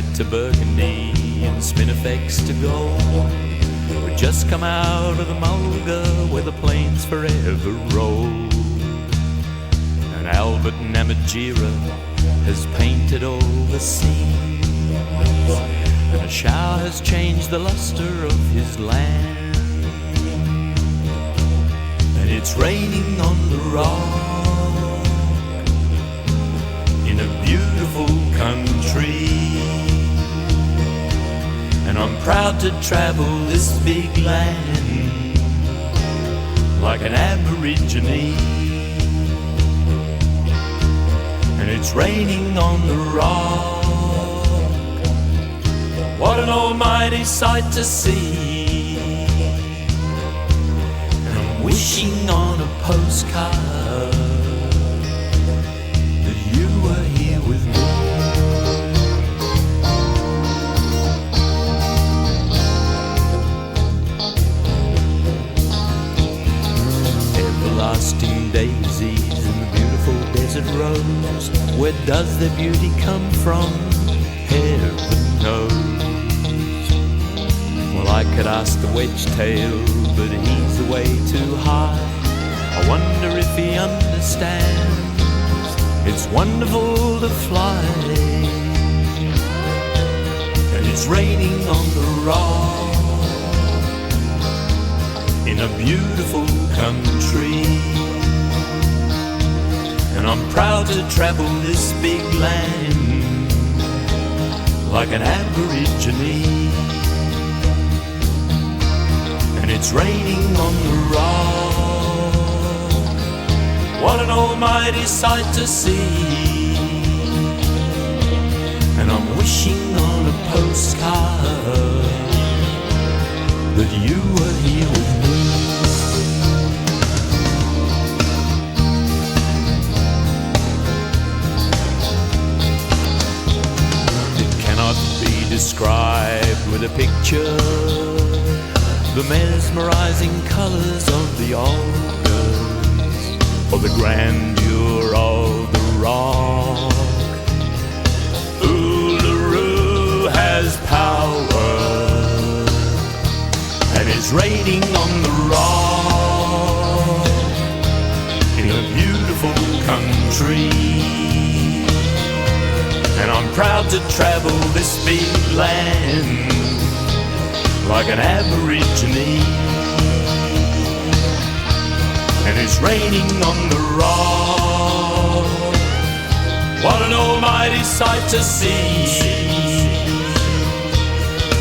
red to burgundy and spinifex to gold. We'd just come out of the mulga where the plains forever roll. And Albert Namatjira has painted all the scenes, and a shower has changed the luster of his land. And it's raining on the rock in a beautiful country, and I'm proud to travel this big land like an Aborigine. And it's raining on the rock, what an almighty sight to see. And I'm wishing on a postcard that you were here with me. Everlasting daisies and the beautiful desert rose, where does their beauty come from? Heaven knows. Well, I could ask the wedge-tail, but he's way too high. I wonder if he understands it's wonderful to fly. And it's raining on the rock in a beautiful country, and I'm proud to travel this big land like an Aborigine. And it's raining on the rock, what an almighty sight to see. And I'm wishing on a postcard that you were here with me. Described with a picture, the mesmerizing colors of the Olgas, or the grandeur of the rock. Uluru has power, and it's raining on the rock in a beautiful country. And I'm proud to travel this big land like an Aborigine. And it's raining on the rock, what an almighty sight to see.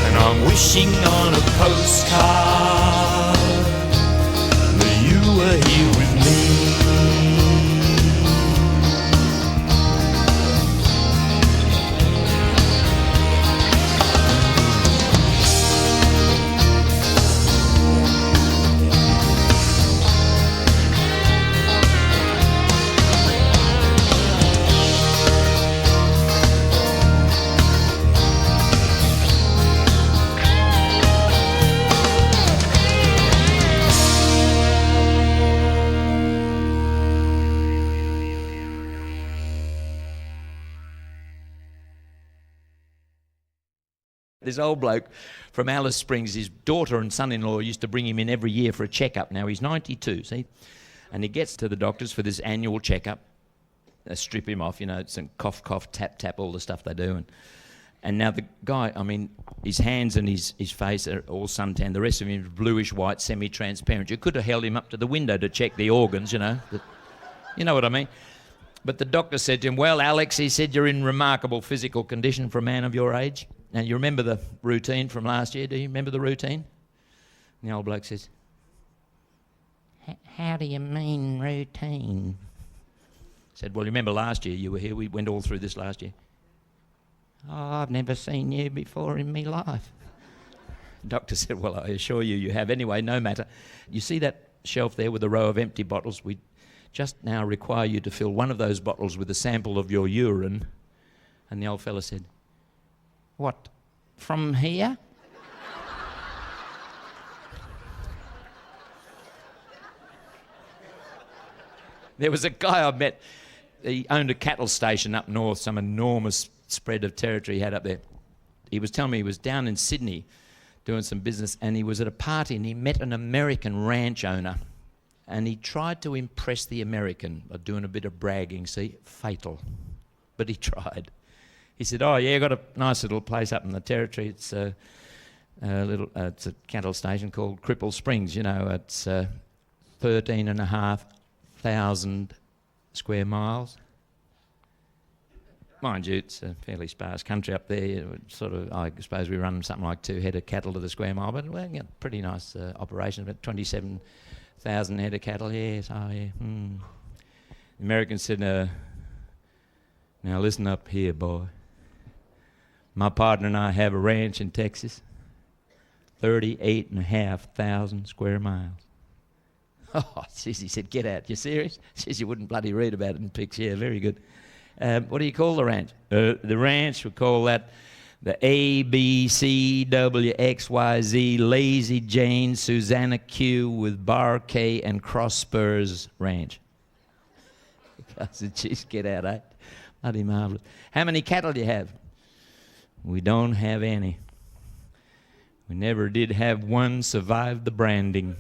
And I'm wishing on a postcard that you were here with me. This old bloke from Alice Springs, his daughter and son-in-law used to bring him in every year for a checkup. Now he's 92, see? And he gets to the doctors for this annual checkup. They strip him off, you know, it's cough, cough, tap, tap, all the stuff they do. And now the guy, I mean, his hands and his face are all suntan. The rest of him is bluish-white, semi-transparent. You could have held him up to the window to check the organs, you know. You know what I mean? But the doctor said to him, well, Alex, he said, you're in remarkable physical condition for a man of your age. Now, you remember the routine from last year? Do you remember the routine? And the old bloke says, how do you mean routine? I said, well, you remember last year you were here? We went all through this last year. Oh, I've never seen you before in me life. The doctor said, well, I assure you, you have. Anyway, no matter. You see that shelf there with a row of empty bottles? We just now require you to fill one of those bottles with a sample of your urine. And the old fella said, what, from here? There was a guy I met, he owned a cattle station up north, some enormous spread of territory he had up there. he was telling me he was down in Sydney doing some business, and he was at a party and he met an American ranch owner, and he tried to impress the American by doing a bit of bragging. See, fatal, but he tried. He said, "Oh yeah, I got a nice little place up in the territory. It's it's a cattle station called Cripple Springs. You know, it's 13,500 square miles. Mind you, it's a fairly sparse country up there. Sort of, I suppose we run something like 2 head of cattle to the square mile, but well, yeah, pretty nice operation. About 27,000 head of cattle. Yes, oh yeah. The American said, "Now listen up here, boy. My partner and I have a ranch in Texas, 38,500 square miles." Oh, geez, he said, "Get out. You serious?" Says you wouldn't bloody read about it in pics. Yeah, very good. What do you call the ranch? The ranch, we call that the ABCWXYZ Lazy Jane Susanna Q with Bar K and Cross Spurs Ranch. I said, "Geez, get out, eh? Bloody marvellous. How many cattle do you have?" "We don't have any. We never did have one survive the branding."